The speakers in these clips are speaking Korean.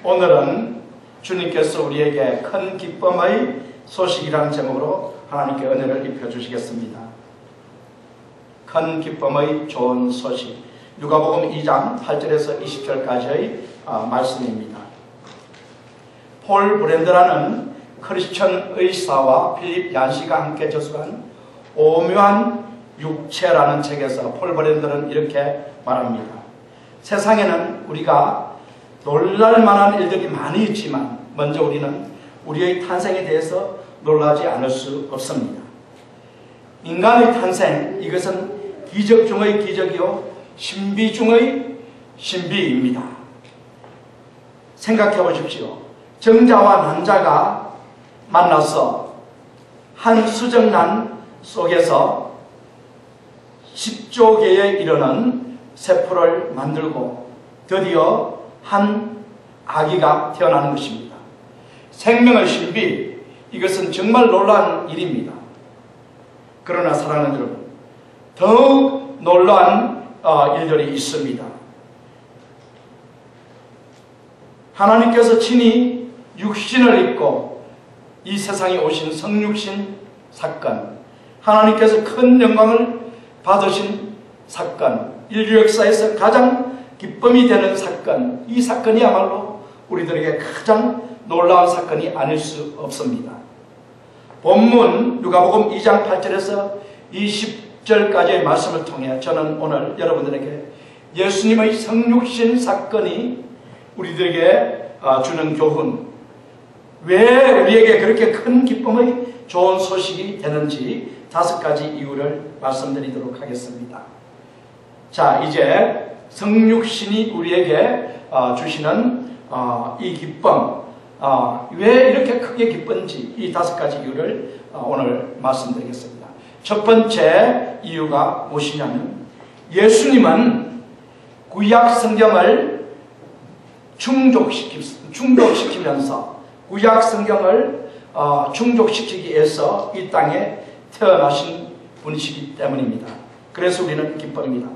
오늘은 주님께서 우리에게 큰 기쁨의 소식이라는 제목으로 하나님께 은혜를 입혀주시겠습니다. 큰 기쁨의 좋은 소식, 누가복음 2장 8절에서 20절까지의 말씀입니다. 폴 브랜드라는 크리스천 의사와 필립 얀시가 함께 저술한 오묘한 육체라는 책에서 폴 브랜드는 이렇게 말합니다. 세상에는 우리가 놀랄 만한 일들이 많이 있지만 먼저 우리는 우리의 탄생에 대해서 놀라지 않을 수 없습니다. 인간의 탄생, 이것은 기적 중의 기적이요 신비 중의 신비입니다. 생각해 보십시오. 정자와 난자가 만나서 한 수정란 속에서 10조 개에 이르는 세포를 만들고 드디어 한 아기가 태어나는 것입니다. 생명의 신비, 이것은 정말 놀라운 일입니다. 그러나 사랑하는 여러분, 더욱 놀라운 일들이 있습니다. 하나님께서 친히 육신을 입고 이 세상에 오신 성육신 사건, 하나님께서 큰 영광을 받으신 사건, 인류 역사에서 가장 기쁨이 되는 사건, 이 사건이야말로 우리들에게 가장 놀라운 사건이 아닐 수 없습니다. 본문 누가복음 2장 8절에서 20절까지의 말씀을 통해 저는 오늘 여러분들에게 예수님의 성육신 사건이 우리들에게 주는 교훈, 왜 우리에게 그렇게 큰 기쁨의 좋은 소식이 되는지 5가지 이유를 말씀드리도록 하겠습니다. 자, 이제 성육신이 우리에게 주시는 이 기쁨, 왜 이렇게 크게 기쁜지 이 5가지 이유를 오늘 말씀드리겠습니다. 첫 번째 이유가 무엇이냐면, 예수님은 구약 성경을 충족시키면서 구약 성경을 충족시키기 위해서 이 땅에 태어나신 분이시기 때문입니다. 그래서 우리는 기쁩니다.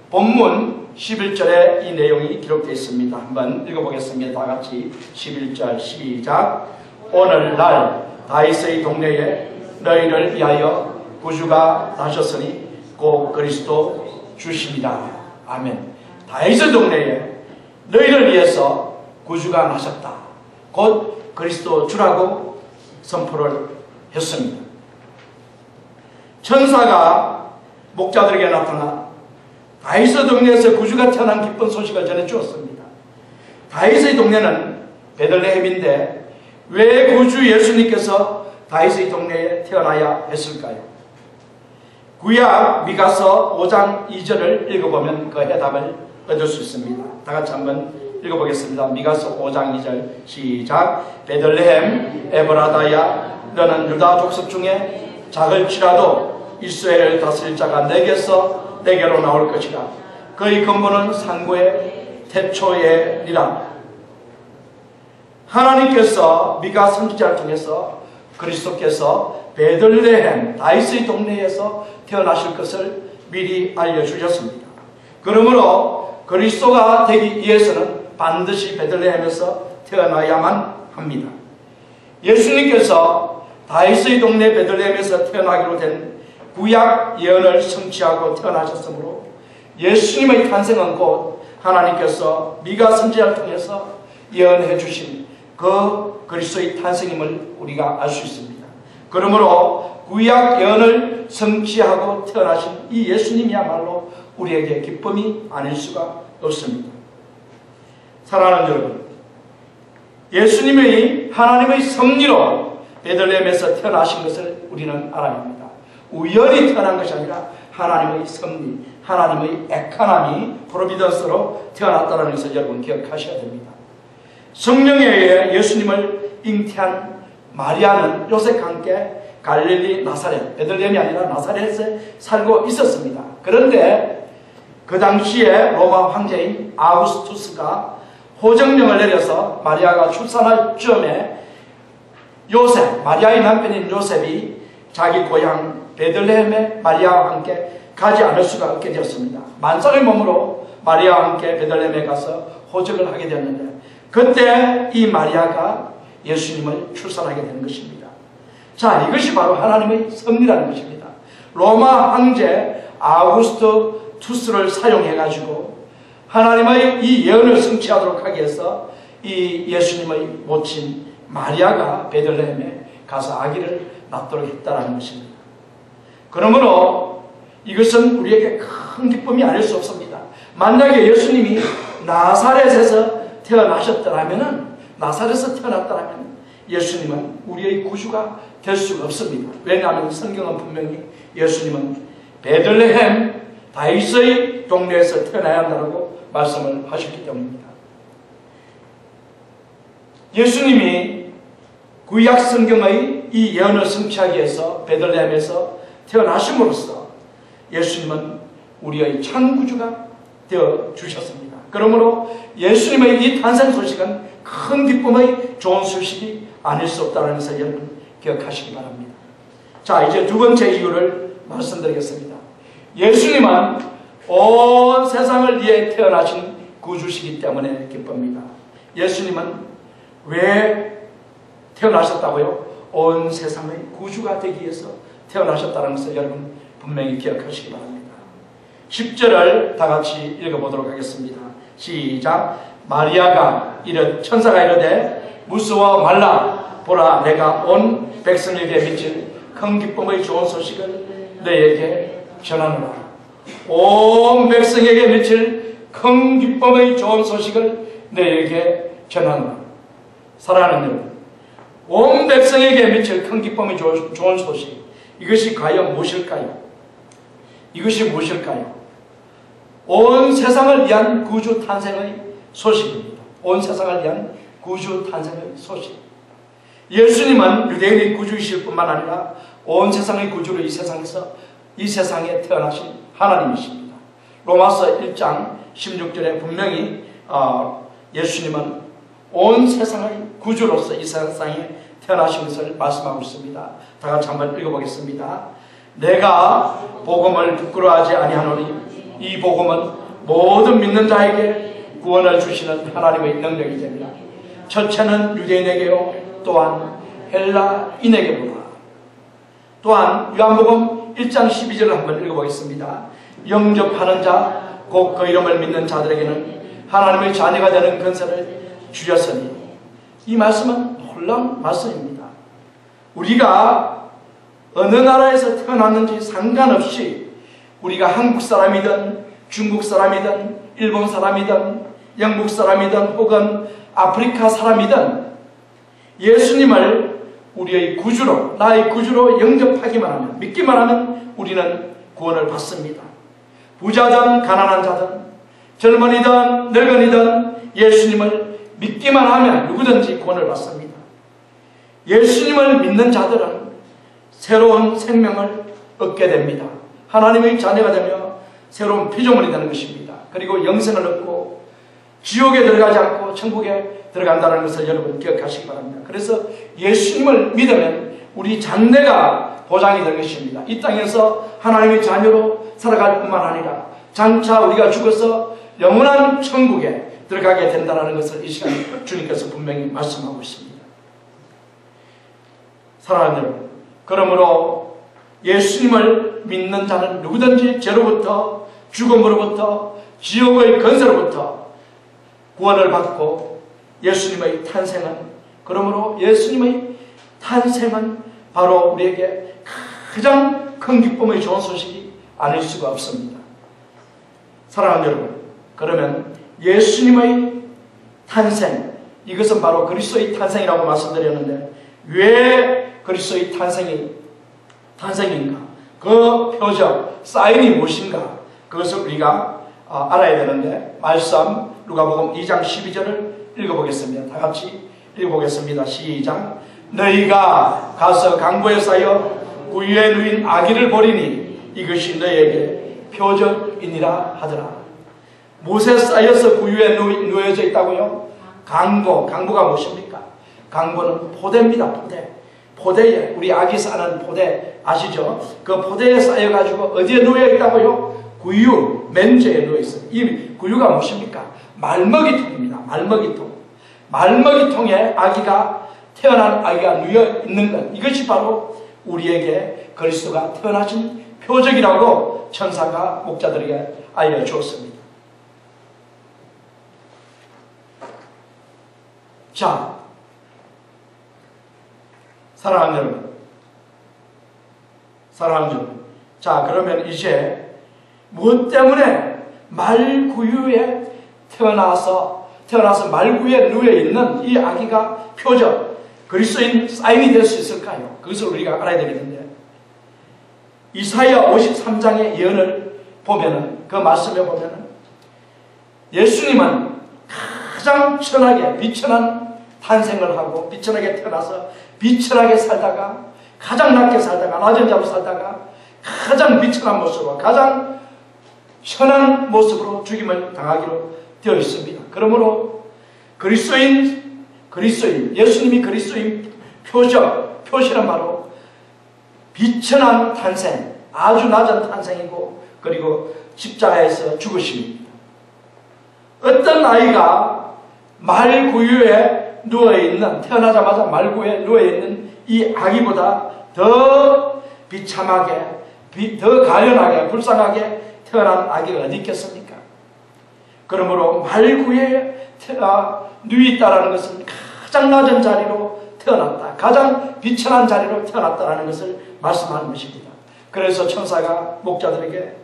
본문 11절에 이 내용이 기록되어 있습니다. 한번 읽어보겠습니다. 다 같이 11절 시작. 오늘날 다윗의 동네에 너희를 위하여 구주가 나셨으니 곧 그리스도 주시니라. 아멘. 다윗의 동네에 너희를 위해서 구주가 나셨다. 곧 그리스도 주라고 선포를 했습니다. 천사가 목자들에게 나타나 다윗의 동네에서 구주가 태어난 기쁜 소식을 전해주었습니다. 다윗의 동네는 베들레헴인데 왜 구주 예수님께서 다윗의 동네에 태어나야 했을까요? 구약 미가서 5장 2절을 읽어보면 그 해답을 얻을 수 있습니다. 다 같이 한번 읽어보겠습니다. 미가서 5장 2절 시작. 베들레헴 에브라다야, 너는 유다 족속 중에 작을지라도 이스라엘을 다스릴 자가 내게로 나올 것이라. 그의 근본은 상고의 태초에니라. 하나님께서 미가 선지자를 통해서 그리스도께서 베들레헴 다윗의 동네에서 태어나실 것을 미리 알려주셨습니다. 그러므로 그리스도가 되기 위해서는 반드시 베들레헴에서 태어나야만 합니다. 예수님께서 다윗의 동네 베들레헴에서 태어나기로 된 구약 예언을 성취하고 태어나셨으므로 예수님의 탄생은 곧 하나님께서 미가 선지자를 통해서 예언해 주신 그 그리스도의 탄생임을 우리가 알 수 있습니다. 그러므로 구약 예언을 성취하고 태어나신 이 예수님이야말로 우리에게 기쁨이 아닐 수가 없습니다. 사랑하는 여러분, 예수님의 하나님의 섭리로 베들레헴에서 태어나신 것을 우리는 알아야 합니다. 우연히 태어난 것이 아니라 하나님의 섭리, 하나님의 에카나미, 프로비던스로 태어났다는 것을 여러분 기억하셔야 됩니다. 성령에 의해 예수님을 잉태한 마리아는 요셉과 함께 갈릴리 나사렛, 베들레헴이 아니라 나사렛에 살고 있었습니다. 그런데 그 당시에 로마 황제인 아우구스투스가 호정령을 내려서 마리아가 출산할 즈음에 요셉, 마리아의 남편인 요셉이 자기 고향 베들레헴에 마리아와 함께 가지 않을 수가 없게 되었습니다. 만삭의 몸으로 마리아와 함께 베들레헴에 가서 호적을 하게 되었는데 그때 이 마리아가 예수님을 출산하게 되는 것입니다. 자, 이것이 바로 하나님의 섭리라는 것입니다. 로마 황제 아우구스투스를 사용해가지고 하나님의 이 예언을 성취하도록 하기 위해서 이 예수님의 모친 마리아가 베들레헴에 가서 아기를 낳도록 했다는 것입니다. 그러므로 이것은 우리에게 큰 기쁨이 아닐 수 없습니다. 만약에 예수님이 나사렛에서 태어났다라면 예수님은 우리의 구주가 될 수가 없습니다. 왜냐하면 성경은 분명히 예수님은 베들레헴 다윗의 동네에서 태어나야 한다고 말씀을 하셨기 때문입니다. 예수님이 구약 성경의 이 예언을 성취하기 위해서 베들레헴에서 태어나심으로써 예수님은 우리의 창구주가 되어 주셨습니다. 그러므로 예수님의 이 탄생 소식은 큰 기쁨의 좋은 소식이 아닐 수 없다는 것을 여러분 기억하시기 바랍니다. 자, 이제 두 번째 이유를 말씀드리겠습니다. 예수님은 온 세상을 위해 태어나신 구주시기 때문에 기쁩니다. 예수님은 왜 태어나셨다고요? 온 세상의 구주가 되기 위해서 태어나셨다는 것을 여러분 분명히 기억하시기 바랍니다. 10절을 다 같이 읽어보도록 하겠습니다. 시작. 마리아가 천사가 이르되 무서워 말라. 보라, 내가 온 백성에게 미칠 큰 기쁨의 좋은 소식을 너에게 전하노라. 온 백성에게 미칠 큰 기쁨의 좋은 소식을 너에게 전하노라. 사랑하는 여러분, 온 백성에게 미칠 큰 기쁨의 좋은 소식, 이것이 과연 무엇일까요? 이것이 무엇일까요? 온 세상을 위한 구주 탄생의 소식입니다. 온 세상을 위한 구주 탄생의 소식. 예수님은 유대인의 구주이실 뿐만 아니라 온 세상의 구주로 이 세상에 태어나신 하나님이십니다. 로마서 1장 16절에 분명히 예수님은 온 세상의 구주로서 이 세상에 태어나신 것을 말씀하고 있습니다. 다 같이 한번 읽어보겠습니다. 내가 복음을 부끄러워하지 아니하노니 이 복음은 모든 믿는 자에게 구원을 주시는 하나님의 능력이 됩니다. 첫째는 유대인에게요, 또한 헬라인에게로라. 또한 요한복음 1장 12절을 한번 읽어보겠습니다. 영접하는 자, 곧 그 이름을 믿는 자들에게는 하나님의 자녀가 되는 권세를 주셨으니, 이 말씀은 놀라운 말씀입니다. 우리가 어느 나라에서 태어났는지 상관없이 우리가 한국 사람이든 중국 사람이든 일본 사람이든 영국 사람이든 혹은 아프리카 사람이든 예수님을 우리의 구주로, 나의 구주로 영접하기만 하면, 믿기만 하면 우리는 구원을 받습니다. 부자든 가난한 자든 젊은이든 늙은이든 예수님을 믿기만 하면 누구든지 구원을 받습니다. 예수님을 믿는 자들은 새로운 생명을 얻게 됩니다. 하나님의 자녀가 되며 새로운 피조물이 되는 것입니다. 그리고 영생을 얻고 지옥에 들어가지 않고 천국에 들어간다는 것을 여러분 기억하시기 바랍니다. 그래서 예수님을 믿으면 우리 장래가 보장이 될 것입니다. 이 땅에서 하나님의 자녀로 살아갈 뿐만 아니라 장차 우리가 죽어서 영원한 천국에 들어가게 된다는 것을 이 시간에 주님께서 분명히 말씀하고 있습니다. 사랑하는 여러분, 그러므로 예수님을 믿는 자는 누구든지 죄로부터, 죽음으로부터, 지옥의 권세로부터 구원을 받고, 예수님의 탄생은, 그러므로 예수님의 탄생은 바로 우리에게 가장 큰 기쁨의 좋은 소식이 아닐 수가 없습니다. 사랑하는 여러분, 그러면 예수님의 탄생, 이것은 바로 그리스도의 탄생이라고 말씀드렸는데, 왜 그리스도의 탄생인가? 그 표적, 사인이 무엇인가? 그것을 우리가 알아야 되는데, 말씀 누가복음 2장 12절을 읽어보겠습니다. 다 같이 읽어보겠습니다. 시작. 너희가 가서 강보에 쌓여 구유에 누인 아기를 보리니 이것이 너희에게 표적이니라 하더라. 못에 쌓여서 구유에 누워져 있다고요? 강보가 무엇입니까? 강보는 포대입니다. 포대에, 우리 아기 싸는 포대 아시죠? 그 포대에 쌓여가지고 어디에 누워있다고요? 구유, 맨제에 누워있어요. 이 구유가 무엇입니까? 말먹이통입니다. 말먹이통. 말먹이통에 아기가 태어난 아기가 누워 있는 것, 이것이 바로 우리에게 그리스도가 태어나신 표적이라고 천사가 목자들에게 알려주었습니다. 자, 사랑하는 여러분, 자, 그러면 이제 무엇 때문에 말구유에 태어나서 말구유에 누워있는 이 아기가 표적, 그리스도인 사인이 될 수 있을까요? 그것을 우리가 알아야 되겠는데, 이사야 53장의 예언을 보면은, 그 말씀에 보면은 예수님은 가장 천하게 비천한 탄생을 하고 비천하게 태어나서 비천하게 살다가 가장 낮게 살다가 낮은 자로 살다가 가장 비천한 모습으로 가장 천한 모습으로 죽임을 당하기로 되어 있습니다. 그러므로 그리스도인 예수님이 그리스도인 표시는 바로 비천한 탄생, 아주 낮은 탄생이고 그리고 십자가에서 죽으십니다. 어떤 아이가 말구유에 누워있는, 태어나자마자 말구유에 누워있는 이 아기보다 더 비참하게, 더 가련하게, 불쌍하게 태어난 아기가 어디 있겠습니까? 그러므로 말구유에 누워있다라는 것은 가장 낮은 자리로 태어났다, 가장 비천한 자리로 태어났다라는 것을 말씀하는 것입니다. 그래서 천사가 목자들에게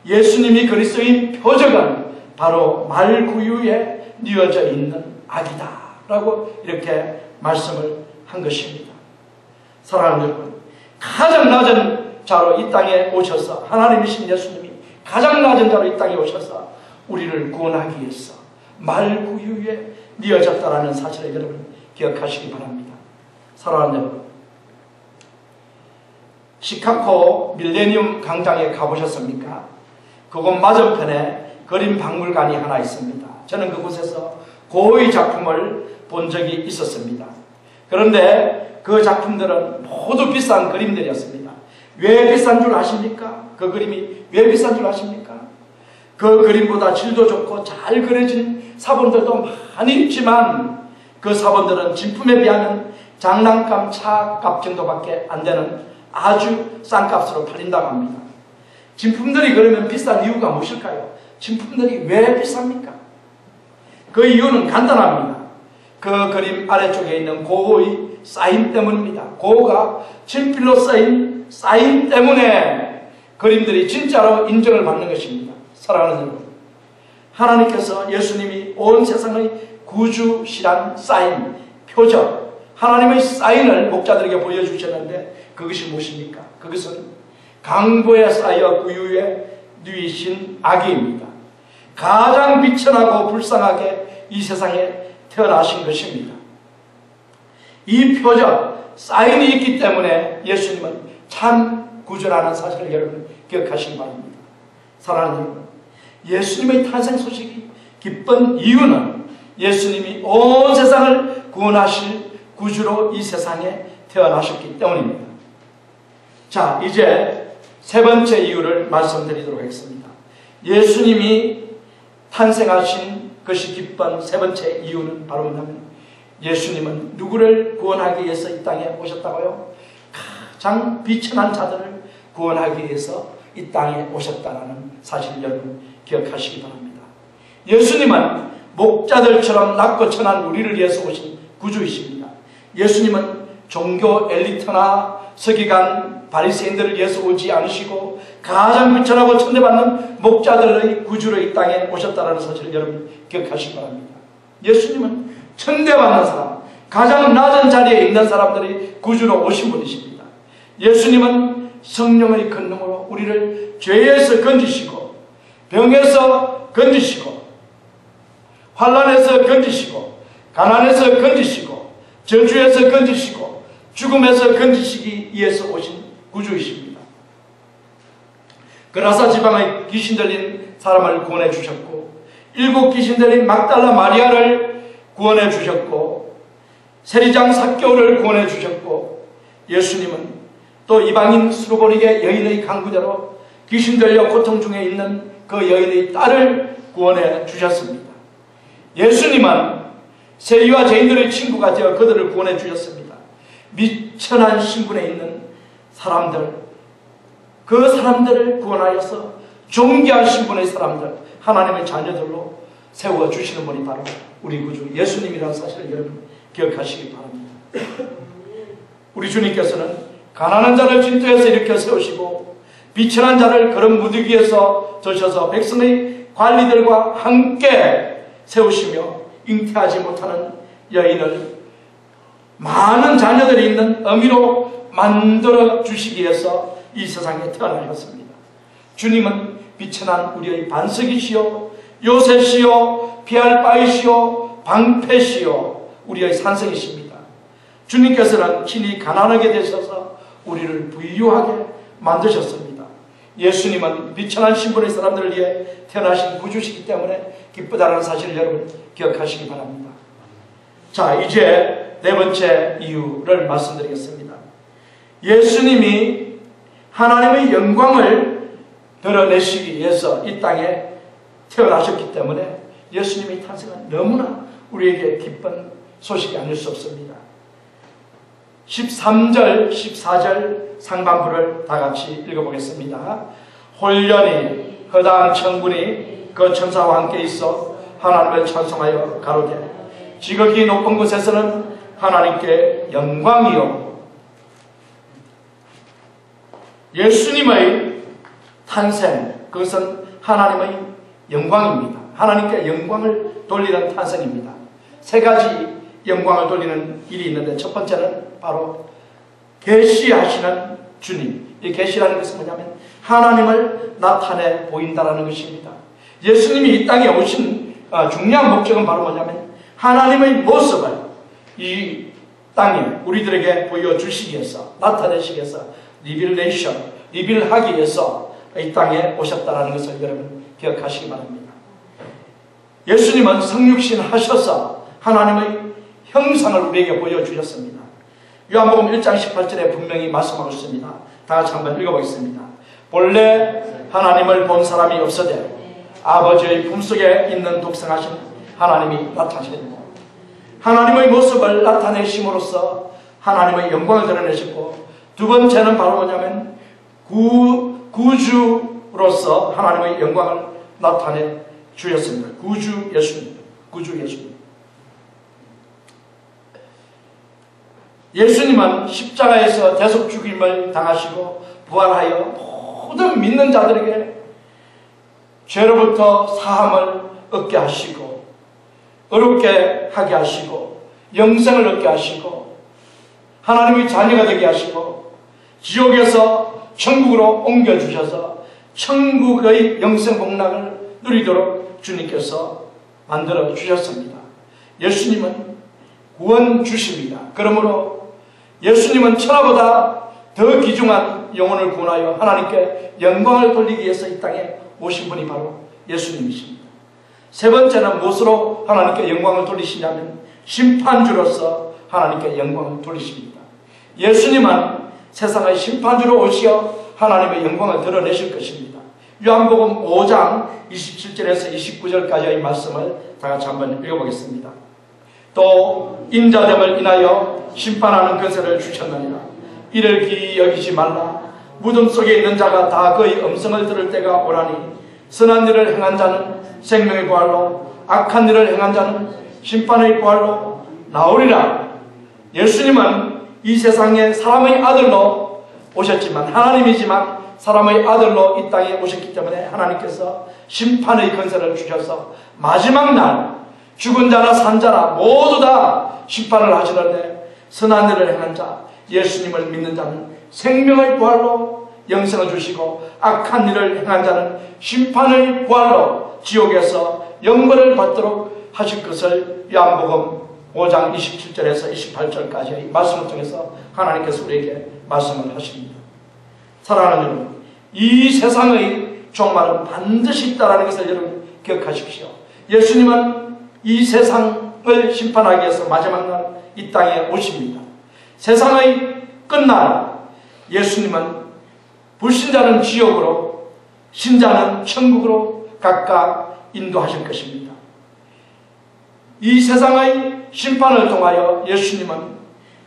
예수님이 그리스도인 표적은 바로 말구유에 뉘어져 있는 아기다 라고 이렇게 말씀을 한 것입니다. 사랑하는 여러분, 가장 낮은 자로 이 땅에 오셔서, 하나님이신 예수님이 가장 낮은 자로 이 땅에 오셔서 우리를 구원하기 위해서 말구유에 뉘어졌다라는 사실을 여러분 기억하시기 바랍니다. 사랑하는 여러분, 시카고 밀레니엄 광장에 가보셨습니까? 그곳 맞은편에 그림 박물관이 하나 있습니다. 저는 그곳에서 고의 작품을 본 적이 있었습니다. 그런데 그 작품들은 모두 비싼 그림들이었습니다. 왜 비싼 줄 아십니까? 그 그림이 왜 비싼 줄 아십니까? 그 그림보다 질도 좋고 잘 그려진 사본들도 많이 있지만 그 사본들은 진품에 비하면 장난감 차값 정도밖에 안 되는 아주 싼 값으로 팔린다고 합니다. 진품들이 그러면 비싼 이유가 무엇일까요? 진품들이 왜 비쌉니까? 그 이유는 간단합니다. 그 그림 아래쪽에 있는 고의 사인 때문입니다. 고가 친필로 쓰인 사인 때문에 그림들이 진짜로 인정을 받는 것입니다. 사랑하는 여러분, 하나님께서 예수님이 온 세상의 구주시란 사인, 표적, 하나님의 사인을 목자들에게 보여주셨는데 그것이 무엇입니까? 그것은 강보에 쌓여 구유에 누이신 아기입니다. 가장 비천하고 불쌍하게 이 세상에 태어나신 것입니다. 이 표적, 사인이 있기 때문에 예수님은 참 구주라는 사실을 여러분 기억하시기 바랍니다. 사랑하는 여러분, 예수님의 탄생 소식이 기쁜 이유는 예수님이 온 세상을 구원하실 구주로 이 세상에 태어나셨기 때문입니다. 자, 이제 세 번째 이유를 말씀드리도록 하겠습니다. 예수님이 탄생하신 것이 기쁜 세 번째 이유는 바로 뭐냐면 예수님은 누구를 구원하기 위해서 이 땅에 오셨다고요? 가장 비천한 자들을 구원하기 위해서 이 땅에 오셨다는 사실을 여러분 기억하시기 바랍니다. 예수님은 목자들처럼 낮고 천한 우리를 위해서 오신 구주이십니다. 예수님은 종교 엘리트나 서기관 바리새인들을 위해서 오지 않으시고 가장 비천하고 천대받는 목자들의 구주로 이 땅에 오셨다는 사실을 여러분 기억하시기 바랍니다. 예수님은 천대받는 사람, 가장 낮은 자리에 있는 사람들이 구주로 오신 분이십니다. 예수님은 성령의 권능으로 우리를 죄에서 건지시고 병에서 건지시고 환난에서 건지시고 가난에서 건지시고 저주에서 건지시고 죽음에서 건지시기 위해서 오신 구주이십니다. 그라사 지방의 귀신 들린 사람을 구원해 주셨고 7 귀신 들린 막달라 마리아를 구원해 주셨고 세리장 삭개오를 구원해 주셨고 예수님은 또 이방인 수르보니게 여인의 강구대로 귀신 들려 고통 중에 있는 그 여인의 딸을 구원해 주셨습니다. 예수님은 세리와 죄인들의 친구가 되어 그들을 구원해 주셨습니다. 미천한 신분에 있는 사람들, 그 사람들을 구원하여서 존귀한 신분의 사람들, 하나님의 자녀들로 세워주시는 분이 바로 우리 구주 예수님이라는 사실을 여러분 기억하시기 바랍니다. 우리 주님께서는 가난한 자를 진토에서 일으켜 세우시고 비천한 자를 그런 무더기에서 드셔서 백성의 관리들과 함께 세우시며 잉태하지 못하는 여인을 많은 자녀들이 있는 어미로 만들어 주시기 위해서 이 세상에 태어나셨습니다. 주님은 비천한 우리의 반석이시요 요새시요 피할 바이시요 방패시요 우리의 산성이십니다. 주님께서는 친히 가난하게 되셔서 우리를 부유하게 만드셨습니다. 예수님은 비천한 신분의 사람들을 위해 태어나신 구주시기 때문에 기쁘다는 사실을 여러분 기억하시기 바랍니다. 자, 이제 네 번째 이유를 말씀드리겠습니다. 예수님이 하나님의 영광을 드러내시기 위해서 이 땅에 태어나셨기 때문에 예수님의 탄생은 너무나 우리에게 기쁜 소식이 아닐 수 없습니다. 13절, 14절 상반부를 다 같이 읽어보겠습니다. 홀련히 허다한 천군이 그 천사와 함께 있어 하나님을 찬송하여 가로되 지극히 높은 곳에서는 하나님께 영광이요. 예수님의 탄생, 그것은 하나님의 영광입니다. 하나님께 영광을 돌리는 탄생입니다. 세 가지 영광을 돌리는 일이 있는데 첫 번째는 바로 계시하시는 주님. 이 계시라는 것은 뭐냐면 하나님을 나타내 보인다라는 것입니다. 예수님이 이 땅에 오신 중요한 목적은 바로 뭐냐면 하나님의 모습을 이 땅에 우리들에게 보여주시기 위해서, 나타내시기 위해서, 리빌하기 위해서 이 땅에 오셨다는 것을 여러분 기억하시기 바랍니다. 예수님은 성육신 하셔서 하나님의 형상을 우리에게 보여주셨습니다. 요한복음 1장 18절에 분명히 말씀하고 있습니다. 다 같이 한번 읽어보겠습니다. 본래 하나님을 본 사람이 없으되 아버지의 품속에 있는 독생하신 하나님이 나타나셨고 하나님의 모습을 나타내심으로써 하나님의 영광을 드러내셨고 두 번째는 바로 뭐냐면 구주로서 하나님의 영광을 나타내 주셨습니다. 구주 예수님. 예수님은 십자가에서 대속 죽임을 당하시고 부활하여 모든 믿는 자들에게 죄로부터 사함을 얻게 하시고 어렵게 하게 하시고 영생을 얻게 하시고 하나님의 자녀가 되게 하시고 지옥에서 천국으로 옮겨주셔서 천국의 영생 복락을 누리도록 주님께서 만들어 주셨습니다. 예수님은 구원 주십니다. 그러므로 예수님은 천하보다 더 귀중한 영혼을 구원하여 하나님께 영광을 돌리기 위해서 이 땅에 오신 분이 바로 예수님이십니다. 세 번째는 무엇으로 하나님께 영광을 돌리시냐면 심판주로서 하나님께 영광을 돌리십니다. 예수님은 세상의 심판주로 오시어 하나님의 영광을 드러내실 것입니다. 요한복음 5장 27절에서 29절까지의 말씀을 다 같이 한번 읽어보겠습니다. 또 인자됨을 인하여 심판하는 권세를 주셨느니라. 이를 기이 여기지 말라. 무덤 속에 있는 자가 다 그의 음성을 들을 때가 오라니 선한 일을 행한 자는 생명의 부활로 악한 일을 행한 자는 심판의 부활로 나오리라. 예수님은 이 세상에 사람의 아들로 오셨지만 하나님이지만 사람의 아들로 이 땅에 오셨기 때문에 하나님께서 심판의 권세를 주셔서 마지막 날 죽은 자나 산 자나 모두 다 심판을 하시는데 선한 일을 행한 자, 예수님을 믿는 자는 생명의 부활로 영생을 주시고 악한 일을 행한 자는 심판의 부활로 지옥에서 영벌을 받도록 하실 것을 요한복음 5장 27절에서 28절까지의 말씀을 통해서 하나님께서 우리에게 말씀을 하십니다. 사랑하는 여러분, 이 세상의 종말은 반드시 있다는 것을 여러분 기억하십시오. 예수님은 이 세상을 심판하기 위해서 마지막 날 이 땅에 오십니다. 세상의 끝날 예수님은 불신자는 지옥으로 신자는 천국으로 각각 인도하실 것입니다. 이 세상의 심판을 통하여 예수님은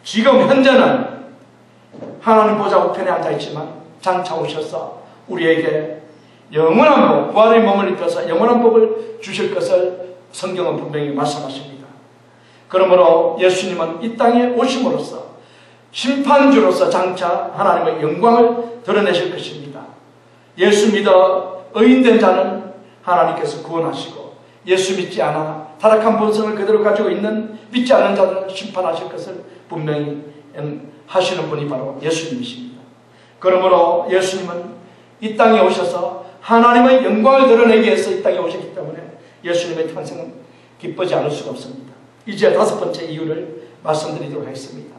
지금 현재는 하나님 보좌 우편에 앉아있지만 장차 오셔서 우리에게 영원한 복, 부활의 몸을 입혀서 영원한 복을 주실 것을 성경은 분명히 말씀하십니다. 그러므로 예수님은 이 땅에 오심으로써 심판주로서 장차 하나님의 영광을 드러내실 것입니다. 예수 믿어 의인된 자는 하나님께서 구원하시고, 예수 믿지 않아 타락한 본성을 그대로 가지고 있는 믿지 않는 자들을 심판하실 것을 분명히 하시는 분이 바로 예수님이십니다. 그러므로 예수님은 이 땅에 오셔서 하나님의 영광을 드러내기 위해서 이 땅에 오셨기 때문에 예수님의 탄생은 기쁘지 않을 수가 없습니다. 이제 다섯 번째 이유를 말씀드리도록 하겠습니다.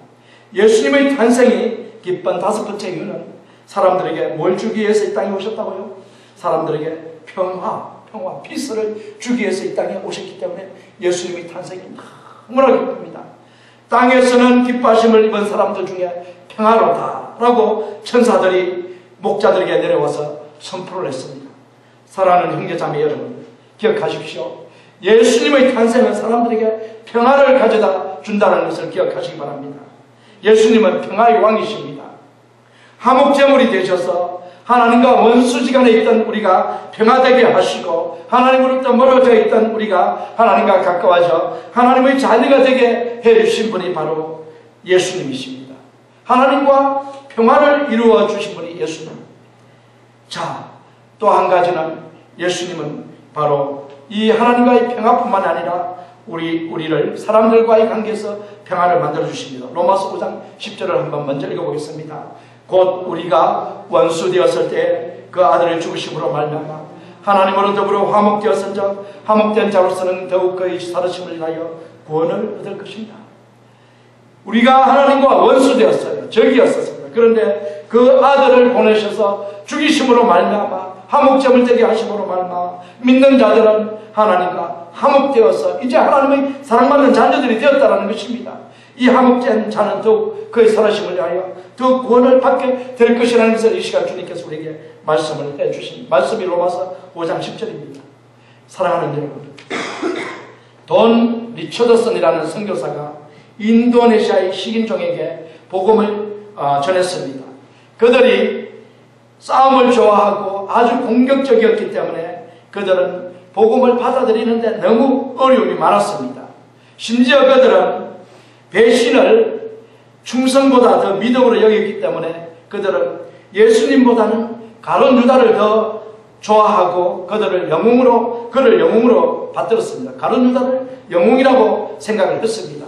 예수님의 탄생이 기쁜 다섯 번째 이유는 사람들에게 뭘 주기 위해서 이 땅에 오셨다고요? 사람들에게 평화, 피스를 주기 위해서 이 땅에 오셨기 때문에 예수님의 탄생이 너무나 기쁩니다. 땅에서는 기뻐하심을 입은 사람들 중에 평화로다라고 천사들이 목자들에게 내려와서 선포를 했습니다. 사랑하는 형제자매 여러분, 기억하십시오. 예수님의 탄생은 사람들에게 평화를 가져다 준다는 것을 기억하시기 바랍니다. 예수님은 평화의 왕이십니다. 화목제물이 되셔서 하나님과 원수지간에 있던 우리가 평화되게 하시고, 하나님으로부터 멀어져 있던 우리가 하나님과 가까워져 하나님의 자녀가 되게 해주신 분이 바로 예수님이십니다. 하나님과 평화를 이루어 주신 분이 예수님. 자, 또 한 가지는 예수님은 바로 이 하나님과의 평화뿐만 아니라 우리를 사람들과의 관계에서 평화를 만들어 주십니다. 로마서 5장 10절을 한번 먼저 읽어보겠습니다. 곧 우리가 원수 되었을 때 그 아들의 죽으심으로 말미암아 하나님으로 더불어 화목되었은즉 화목된 자로서는 더욱 그의 살으심을 인하여 구원을 얻을 것입니다. 우리가 하나님과 원수 되었어요. 적이었었습니다. 그런데 그 아들을 보내셔서 죽이심으로 말미암아 화목제물 되게 하심으로 말미암아 믿는 자들은 하나님과 화목되어서 이제 하나님의 사랑받는 자녀들이 되었다는 것입니다. 이 화목된 자는 더욱 그의 살아심을 위하여 더욱 구원을 받게 될 것이라는 것을 이 시간 주님께서 우리에게 말씀을 해주신 말씀이 로마서 5장 10절입니다. 사랑하는 여러분, 돈 리처더슨이라는 선교사가 인도네시아의 식인종에게 복음을 전했습니다. 그들이 싸움을 좋아하고 아주 공격적이었기 때문에 그들은 복음을 받아들이는데 너무 어려움이 많았습니다. 심지어 그들은 배신을 충성보다 더 믿음으로 여겼기 때문에 그들은 예수님보다는 가룟 유다를 더 좋아하고 그를 영웅으로 받들었습니다. 가룟 유다를 영웅이라고 생각을 했습니다.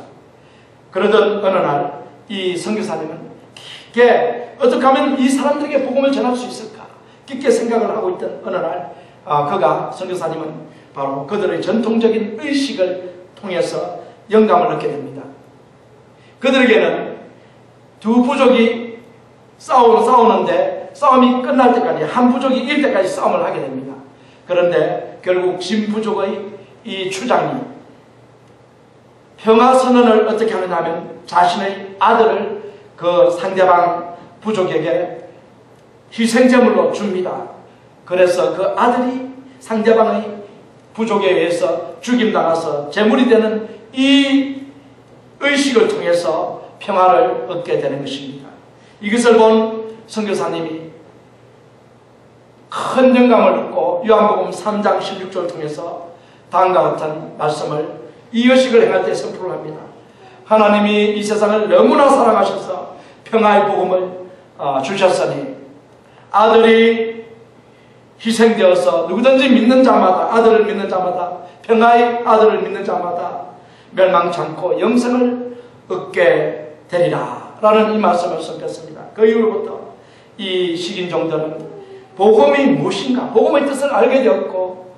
그러던 어느 날 이 선교사님은 깊게 어떻게 하면 이 사람들에게 복음을 전할 수 있을까 깊게 생각을 하고 있던 어느 날 선교사님은 바로 그들의 전통적인 의식을 통해서 영감을 얻게 됩니다. 그들에게는 두 부족이 싸우는데 싸움이 끝날 때까지 한 부족이 이길 때까지 싸움을 하게 됩니다. 그런데 결국 진 부족의 이 추장이 평화 선언을 어떻게 하느냐 하면 자신의 아들을 그 상대방 부족에게 희생제물로 줍니다. 그래서 그 아들이 상대방의 부족에 의해서 죽임당해서 제물이 되는 이 의식을 통해서 평화를 얻게 되는 것입니다. 이것을 본 선교사님이 큰 영감을 얻고 요한복음 3장 16절을 통해서 다음과 같은 말씀을 이 의식을 행할 때 선포를 합니다. 하나님이 이 세상을 너무나 사랑하셔서 평화의 복음을 주셨으니 아들이 희생되어서 누구든지 믿는 자마다 아들을 믿는 자마다 평화의 아들을 믿는 자마다 멸망치 않고 영생을 얻게 되리라 라는 이 말씀을 선포했습니다. 그 이후로부터 이 식인종들은 복음이 무엇인가 복음의 뜻을 알게 되었고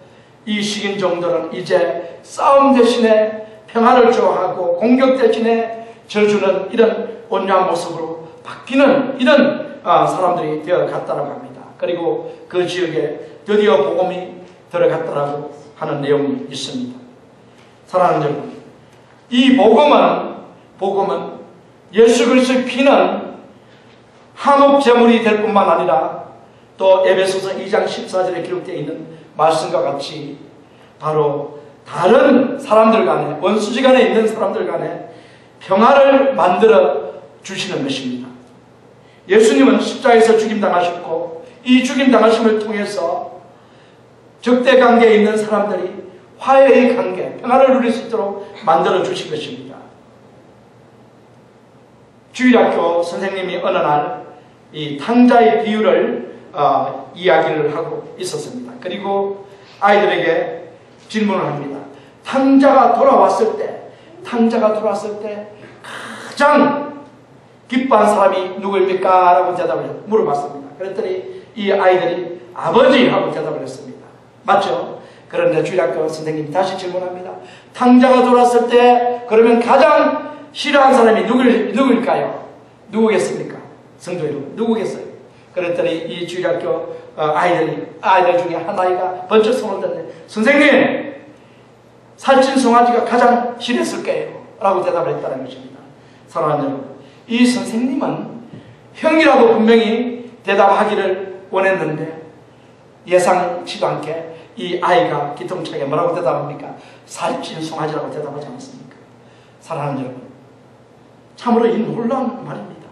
이 식인종들은 이제 싸움 대신에 평화를 좋아하고 공격 대신에 저주는 이런 온유한 모습으로 바뀌는 이런 사람들이 되어갔다고 합니다. 그리고 그 지역에 드디어 복음이 들어갔다고 하는 내용이 있습니다. 사랑하는 여러분, 이 복음은 예수 그리스도의 피는 화목제물이 될 뿐만 아니라 또 에베소서 2장 14절에 기록되어 있는 말씀과 같이 바로 다른 사람들 간에, 원수지간에 있는 사람들 간에 평화를 만들어 주시는 것입니다. 예수님은 십자가에서 죽임당하셨고 이 죽임당하심을 통해서 적대 관계에 있는 사람들이 화해의 관계, 평화를 누릴 수 있도록 만들어 주신 것입니다. 주일학교 선생님이 어느 날 이 탕자의 비유를 이야기를 하고 있었습니다. 그리고 아이들에게 질문을 합니다. 탕자가 돌아왔을 때 가장 기뻐한 사람이 누구입니까? 라고 대답을 물어봤습니다. 그랬더니 이 아이들이 아버지하고 대답을 했습니다. 맞죠? 그런데 주일학교 선생님이 다시 질문합니다. 탕자가 돌아왔을 때 그러면 가장 싫어하는 사람이 누구일까요? 누구겠습니까? 성도 여러분, 누구겠어요? 그랬더니 이 주일학교 아이들 중에 한 아이가 번쩍 손을 들었는데, 선생님, 살찐 송아지가 가장 싫었을 거예요 라고 대답을 했다는 것입니다. 사랑하는 여러분, 이 선생님은 형이라고 분명히 대답하기를 원했는데 예상치도 않게 이 아이가 기통차게 뭐라고 대답합니까? 살찐 송아지라고 대답하지 않습니까? 사랑하는 여러분, 참으로 이 놀라운 말입니다.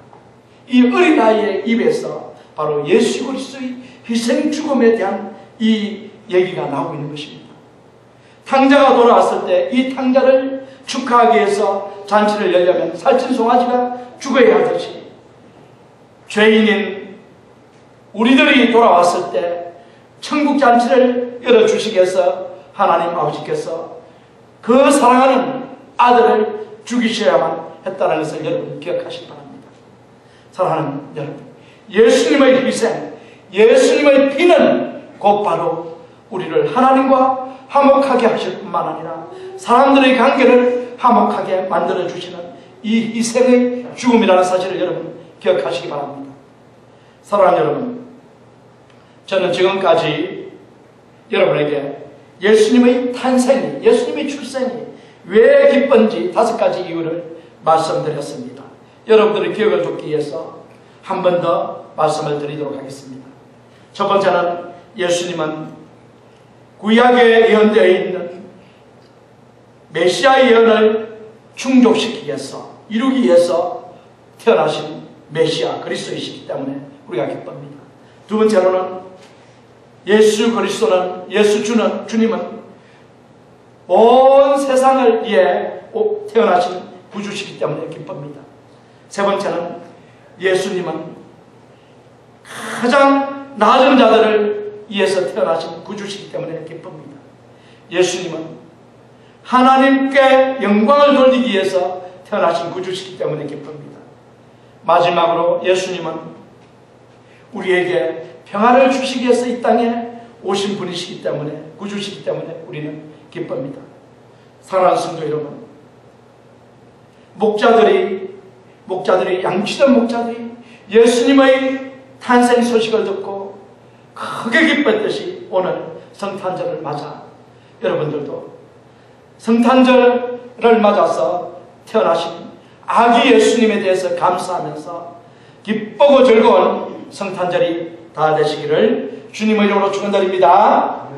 이 어린아이의 입에서 바로 예수 그리스도의 희생 죽음에 대한 이 얘기가 나오고 있는 것입니다. 탕자가 돌아왔을 때 이 탕자를 축하하기 위해서 잔치를 열려면 살찐 송아지가 죽어야 하듯이 죄인인 우리들이 돌아왔을 때 천국 잔치를 열어주시기 위해서 하나님 아버지께서 그 사랑하는 아들을 죽이셔야만 했다는 것을 여러분 기억하시기 바랍니다. 사랑하는 여러분, 예수님의 희생, 예수님의 피는 곧바로 우리를 하나님과 화목하게 하실 뿐만 아니라 사람들의 관계를 화목하게 만들어주시는 이 희생의 죽음이라는 사실을 여러분 기억하시기 바랍니다. 사랑하는 여러분, 저는 지금까지 여러분에게 예수님의 탄생이, 예수님의 출생이 왜 기쁜지 5가지 이유를 말씀드렸습니다. 여러분들의 기억을 돕기 위해서 한 번 더 말씀을 드리도록 하겠습니다. 첫 번째는 예수님은 구약에 예언되어 있는 메시아의 예언을 충족시키기 위해서, 이루기 위해서 태어나신 메시아 그리스도이시기 때문에 우리가 기쁩니다. 두 번째로는 예수 그리스도는, 주님은 온 세상을 위해 태어나신 구주시기 때문에 기쁩니다. 세 번째는 예수님은 가장 낮은 자들을 위해서 태어나신 구주시기 때문에 기쁩니다. 예수님은 하나님께 영광을 돌리기 위해서 태어나신 구주시기 때문에 기쁩니다. 마지막으로 예수님은 우리에게 평화를 주시기 위해서 이 땅에 오신 분이시기 때문에, 구주시기 때문에 우리는 기쁩니다. 사랑하는 성도 여러분, 양치던 목자들이 예수님의 탄생 소식을 듣고 크게 기뻤듯이 오늘 성탄절을 맞아 여러분들도 성탄절을 맞아서 태어나신 아기 예수님에 대해서 감사하면서 기쁘고 즐거운 성탄절이 다 되시기를 주님의 이름으로 축원드립니다.